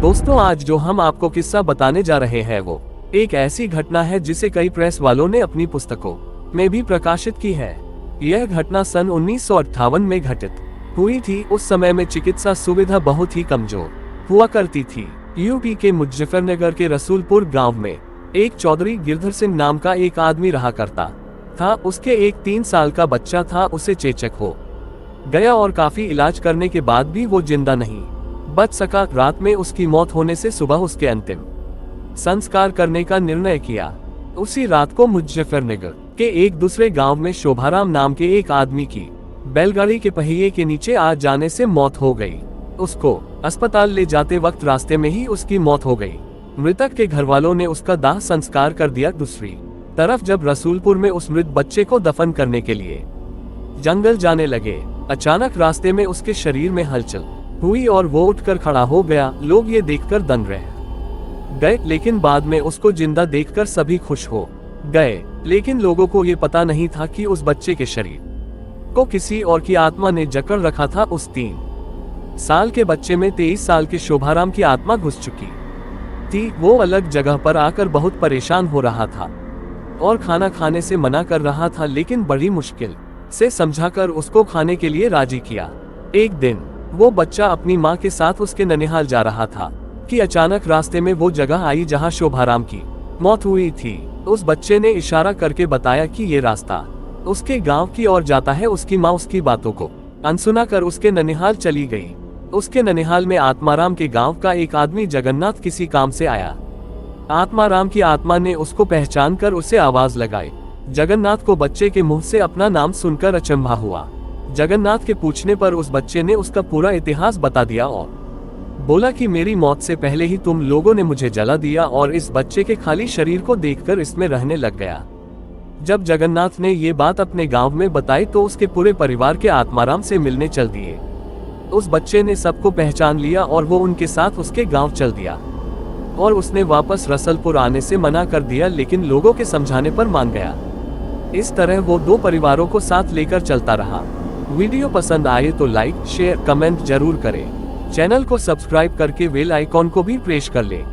दोस्तों, आज जो हम आपको किस्सा बताने जा रहे हैं वो एक ऐसी घटना है जिसे कई प्रेस वालों ने अपनी पुस्तकों में भी प्रकाशित की है। यह घटना सन 1958 में घटित हुई थी। उस समय में चिकित्सा सुविधा बहुत ही कमजोर हुआ करती थी। यूपी के मुजफ्फरनगर के रसूलपुर गांव में एक चौधरी गिरधर सिंह नाम का एक आदमी रहा करता था। उसके एक 3 साल का बच्चा था। उसे चेचक हो गया और काफी इलाज करने के बाद भी वो जिंदा नहीं बच सका। रात में उसकी मौत होने से सुबह उसके अंतिम संस्कार करने का निर्णय किया। उसी रात को मुजफ्फरनगर के एक दूसरे गांव में शोभाराम नाम के एक आदमी की बैलगाड़ी के पहिए के नीचे आ जाने से मौत हो गई। उसको अस्पताल ले जाते वक्त रास्ते में ही उसकी मौत हो गई। मृतक के घर वालों ने उसका दाह संस्कार कर दिया। दूसरी तरफ जब रसूलपुर में उस मृत बच्चे को दफन करने के लिए जंगल जाने लगे, अचानक रास्ते में उसके शरीर में हलचल हुई और वो उठकर खड़ा हो गया। लोग ये देखकर दंग रह गए, लेकिन बाद में उसको जिंदा देखकर सभी खुश हो गए। लेकिन लोगों को ये पता नहीं था कि उस बच्चे के शरीर को किसी और की आत्मा ने जकड़ रखा था। उस 3 साल के बच्चे में 23 साल के शोभाराम की आत्मा घुस चुकी थी। वो अलग जगह पर आकर बहुत परेशान हो रहा था और खाना खाने से मना कर रहा था, लेकिन बड़ी मुश्किल से समझाकर उसको खाने के लिए राजी किया। एक दिन वो बच्चा अपनी माँ के साथ उसके ननिहाल जा रहा था कि अचानक रास्ते में वो जगह आई जहाँ शोभाराम की मौत हुई थी। उस बच्चे ने इशारा करके बताया कि ये रास्ता उसके गांव की ओर जाता है। उसकी माँ उसकी बातों को अनसुना कर उसके ननिहाल चली गई। उसके ननिहाल में आत्माराम के गांव का एक आदमी जगन्नाथ किसी काम से आया। आत्माराम की आत्मा ने उसको पहचान कर उसे आवाज लगाई। जगन्नाथ को बच्चे के मुंह से अपना नाम सुनकर अचंभा हुआ। जगन्नाथ के पूछने पर उस बच्चे ने उसका पूरा इतिहास बता दिया और बोला कि मेरी मौत से पहले ही तुम लोगों ने मुझे जला दिया और इस बच्चे के खाली शरीर को देखकर इसमें रहने लग गया। जब जगन्नाथ ने ये बात अपने गांव में बताई तो उसके पूरे परिवार के आत्माराम से मिलने चल दिए। उस बच्चे ने सबको पहचान लिया और वो उनके साथ उसके गांव चल दिया और उसने वापस रसूलपुर आने से मना कर दिया, लेकिन लोगों के समझाने पर मान गया। इस तरह वो 2 परिवारों को साथ लेकर चलता रहा। वीडियो पसंद आए तो लाइक, शेयर, कमेंट जरूर करें। चैनल को सब्सक्राइब करके बेल आइकॉन को भी प्रेस कर लें।